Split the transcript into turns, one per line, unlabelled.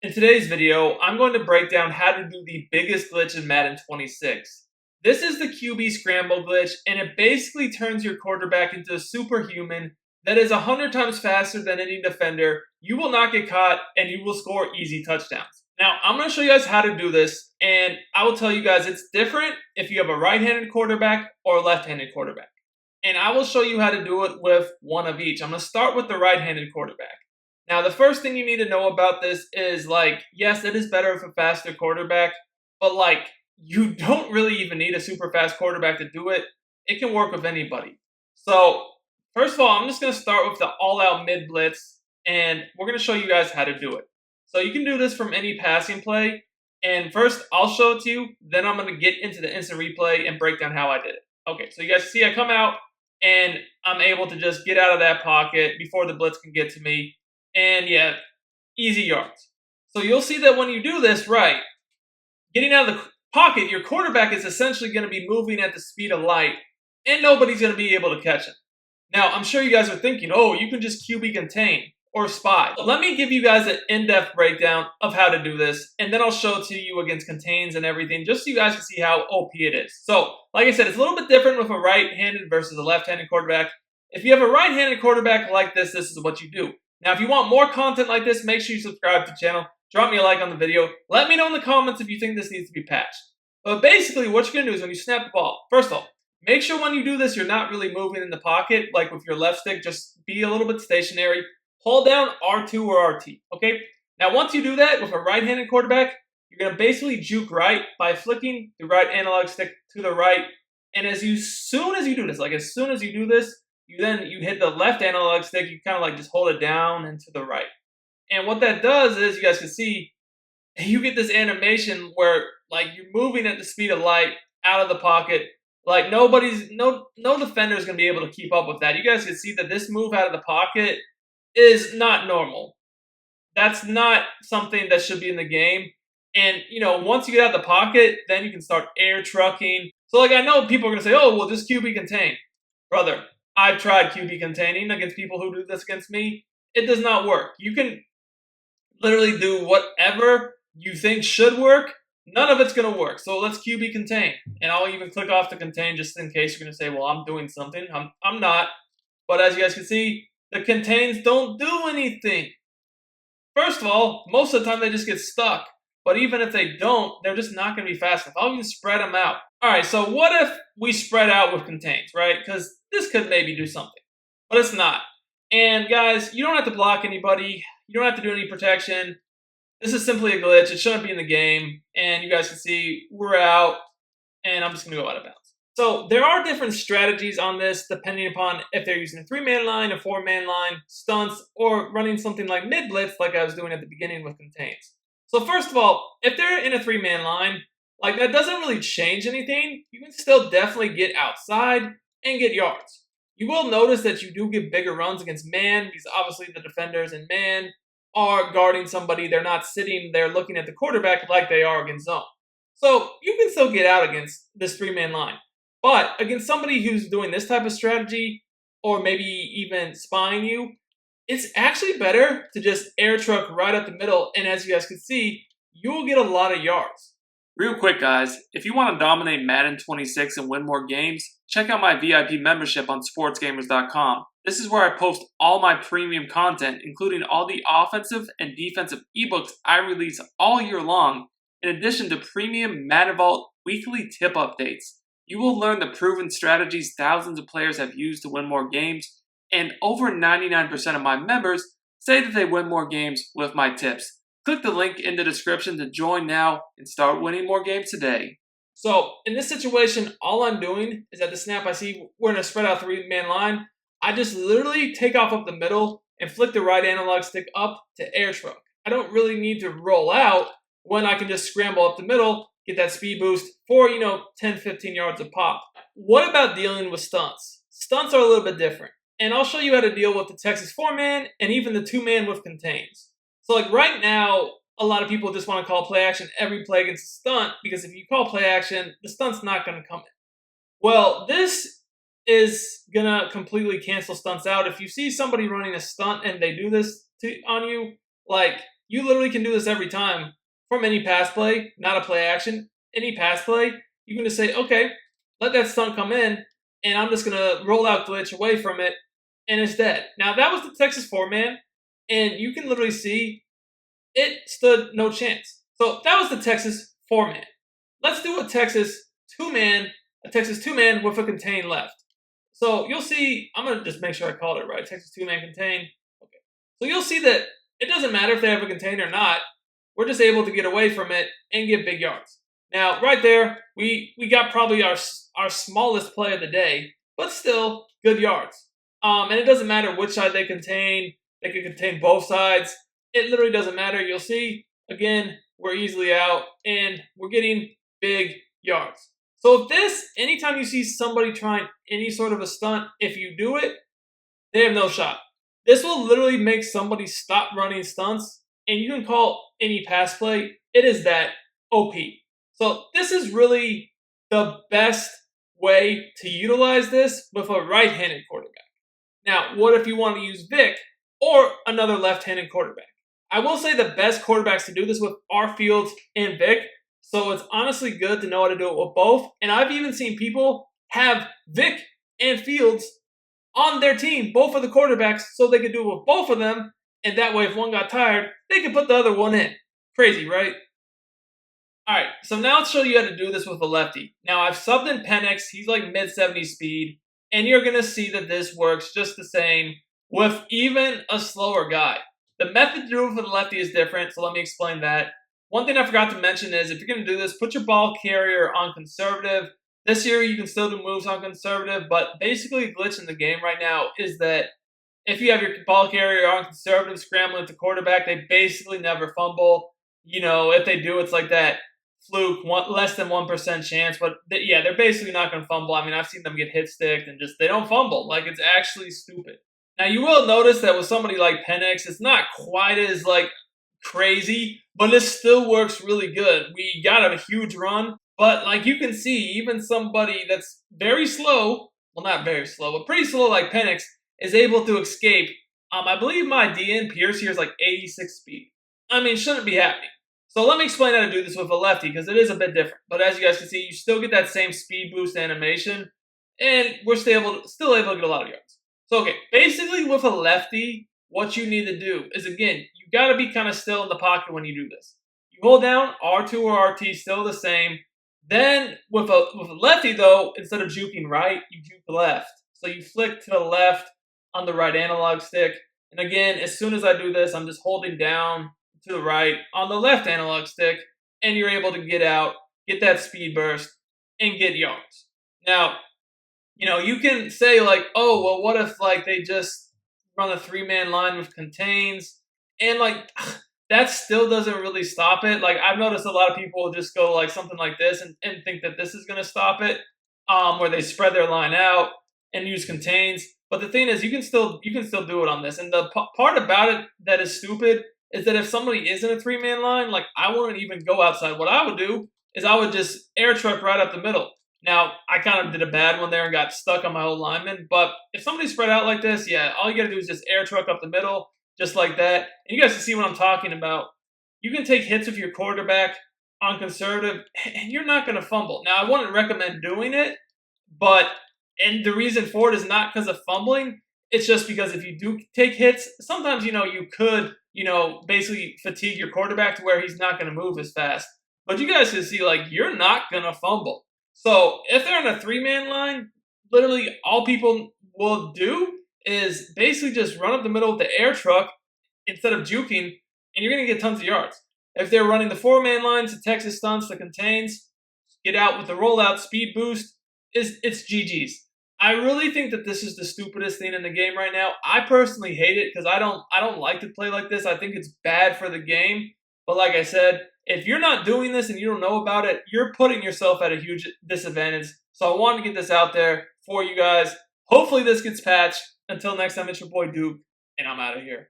In today's video, I'm going to break down how to do the biggest glitch in Madden 26. This is the QB scramble glitch, and it basically turns your quarterback into a superhuman that is 100 times faster than any defender. You will not get caught, and you will score easy touchdowns. Now, I'm going to show you guys how to do this, and I will tell you guys it's different if you have a right-handed quarterback or a left-handed quarterback. And I will show you how to do it with one of each. I'm going to start with the right-handed quarterback. Now, the first thing you need to know about this is, yes, it is better with a faster quarterback, but, you don't really even need a super fast quarterback to do it. It can work with anybody. So, first of all, I'm just going to start with the all-out mid-blitz, and we're going to show you guys how to do it. So, you can do this from any passing play, and first, I'll show it to you, then I'm going to get into the instant replay and break down how I did it. Okay, so you guys see I come out, and I'm able to just get out of that pocket before the blitz can get to me. And yeah, easy yards. So you'll see that when you do this right, getting out of the pocket, your quarterback is essentially going to be moving at the speed of light, and nobody's going to be able to catch him. Now, I'm sure you guys are thinking, oh, you can just QB contain or spy. Let me give you guys an in-depth breakdown of how to do this, and then I'll show it to you against contains and everything, just so you guys can see how OP it is. So, like I said, it's a little bit different with a right-handed versus a left-handed quarterback. If you have a right-handed quarterback like this is what you do. Now, if you want more content like this, make sure you subscribe to the channel. Drop me a like on the video. Let me know in the comments if you think this needs to be patched. But basically, what you're going to do is when you snap the ball, first of all, make sure when you do this, you're not really moving in the pocket, like with your left stick. Just be a little bit stationary. Hold down R2 or RT, okay? Now, once you do that with a right-handed quarterback, you're going to basically juke right by flicking the right analog stick to the right. And as soon as you do this, you hit the left analog stick, you kind of just hold it down and to the right. And what that does is, you guys can see, you get this animation where you're moving at the speed of light out of the pocket. No defender is going to be able to keep up with that. You guys can see that this move out of the pocket is not normal. That's not something that should be in the game. And, once you get out of the pocket, then you can start air trucking. So, I know people are going to say, oh, well, just QB contain. Brother, I've tried QB containing against people who do this against me. It does not work. You can literally do whatever you think should work. None of it's going to work. So let's QB contain. And I'll even click off the contain just in case you're going to say, well, I'm doing something. I'm not. But as you guys can see, the contains don't do anything. First of all, most of the time they just get stuck. But even if they don't, they're just not going to be fast enough. I'll even spread them out. All right, so what if we spread out with contains, right? Because this could maybe do something, but it's not. And guys, you don't have to block anybody. You don't have to do any protection. This is simply a glitch. It shouldn't be in the game. And you guys can see we're out, and I'm just going to go out of bounds. So there are different strategies on this depending upon if they're using a 3-man line, a 4-man line, stunts, or running something like mid-blitz like I was doing at the beginning with contains. So first of all, if they're in a 3-man line, that doesn't really change anything. You can still definitely get outside and get yards. You will notice that you do get bigger runs against man because obviously the defenders in man are guarding somebody. They're not sitting there looking at the quarterback like they are against zone. So you can still get out against this 3-man line. But against somebody who's doing this type of strategy or maybe even spying you, it's actually better to just air truck right up the middle. And as you guys can see, you will get a lot of yards. Real quick, guys, if you want to dominate Madden 26 and win more games, check out my VIP membership on Sportsgamerz.com. This is where I post all my premium content, including all the offensive and defensive ebooks I release all year long, in addition to premium Madden Vault weekly tip updates. You will learn the proven strategies thousands of players have used to win more games, and over 99% of my members say that they win more games with my tips. Click the link in the description to join now and start winning more games today. So, in this situation, all I'm doing is at the snap I see we're in a spread out 3-man line. I just literally take off up the middle and flick the right analog stick up to air truck. I don't really need to roll out when I can just scramble up the middle, get that speed boost for, 10, 15 yards a pop. What about dealing with stunts? Stunts are a little bit different. And I'll show you how to deal with the Texas 4-man and even the 2-man with contains. So right now, a lot of people just want to call play action every play against a stunt because if you call play action, the stunt's not going to come in. Well, this is going to completely cancel stunts out. If you see somebody running a stunt and they do this on you, you literally can do this every time from any pass play, not a play action, any pass play. You can just say, okay, let that stunt come in, and I'm just going to roll out glitch away from it, and it's dead. Now, that was the Texas 4-man, and you can literally see it stood no chance. So that was the Texas 4-man. Let's do a Texas 2-man, with a contain left. So you'll see, I'm going to just make sure I called it right, Texas 2-man contain. Okay. So you'll see that it doesn't matter if they have a contain or not. We're just able to get away from it and get big yards. Now, right there, we got probably our smallest play of the day, but still good yards. And it doesn't matter which side they contain. They can contain both sides. It literally doesn't matter. You'll see, again, we're easily out, and we're getting big yards. So if this, anytime you see somebody trying any sort of a stunt, if you do it, they have no shot. This will literally make somebody stop running stunts, and you can call any pass play. It is that OP. So this is really the best way to utilize this with a right-handed quarterback. Now, what if you want to use Vic or another left-handed quarterback? I will say the best quarterbacks to do this with are Fields and Vic. So it's honestly good to know how to do it with both. And I've even seen people have Vic and Fields on their team, both of the quarterbacks, so they could do it with both of them. And that way, if one got tired, they could put the other one in. Crazy, right? All right, so now I'll show you how to do this with a lefty. Now, I've subbed in Penix. He's like mid-70 speed. And you're going to see that this works just the same with even a slower guy. The method to do it for the lefty is different, so let me explain that. One thing I forgot to mention is if you're going to do this, put your ball carrier on conservative. This year, you can still do moves on conservative, but basically a glitch in the game right now is that if you have your ball carrier on conservative scrambling at the quarterback, they basically never fumble. You know, if they do, it's like that fluke, less than 1% chance. But yeah, they're basically not going to fumble. I mean, I've seen them get hit sticked and just they don't fumble. Like, it's actually stupid. Now, you will notice that with somebody like Penix, it's not quite as, like, crazy, but it still works really good. We got a huge run, but like you can see, even somebody that's very slow, well, not very slow, but pretty slow like Penix, is able to escape. I believe my DN Pierce here is like 86 speed. I mean, shouldn't be happening. So let me explain how to do this with a lefty, because it is a bit different. But as you guys can see, you still get that same speed boost animation, and we're still able to get a lot of yards. So, okay, basically with a lefty, what you need to do is, again, you got to be kind of still in the pocket when you do this. You hold down R2 or RT, still the same. Then with a lefty, though, instead of juking right, you juke left. So you flick to the left on the right analog stick. And again, as soon as I do this, I'm just holding down to the right on the left analog stick, and you're able to get out, get that speed burst, and get yards. Now, you know, you can say like, oh, well, what if like they just run a 3-man line with contains, and like that still doesn't really stop it. Like I've noticed a lot of people just go like something like this and think that this is going to stop it, where they spread their line out and use contains. But the thing is, you can still do it on this. And the part about it that is stupid is that if somebody is in a 3-man line, like I wouldn't even go outside. What I would do is I would just air truck right up the middle. Now, I kind of did a bad one there and got stuck on my old lineman. But if somebody's spread out like this, yeah, all you got to do is just air truck up the middle, just like that. And you guys can see what I'm talking about. You can take hits with your quarterback on conservative, and you're not going to fumble. Now, I wouldn't recommend doing it, and the reason for it is not because of fumbling. It's just because if you do take hits, sometimes, you could, basically fatigue your quarterback to where he's not going to move as fast. But you guys can see, like, you're not going to fumble. So if they're in a 3-man line, literally all people will do is basically just run up the middle of the air truck instead of juking, and you're going to get tons of yards. If they're running the 4-man lines, the Texas stunts, the contains, get out with the rollout speed boost, it's GG's. I really think that this is the stupidest thing in the game right now. I personally hate it because I don't like to play like this. I think it's bad for the game. But like I said, if you're not doing this and you don't know about it, you're putting yourself at a huge disadvantage. So I wanted to get this out there for you guys. Hopefully this gets patched. Until next time, it's your boy Duke, and I'm out of here.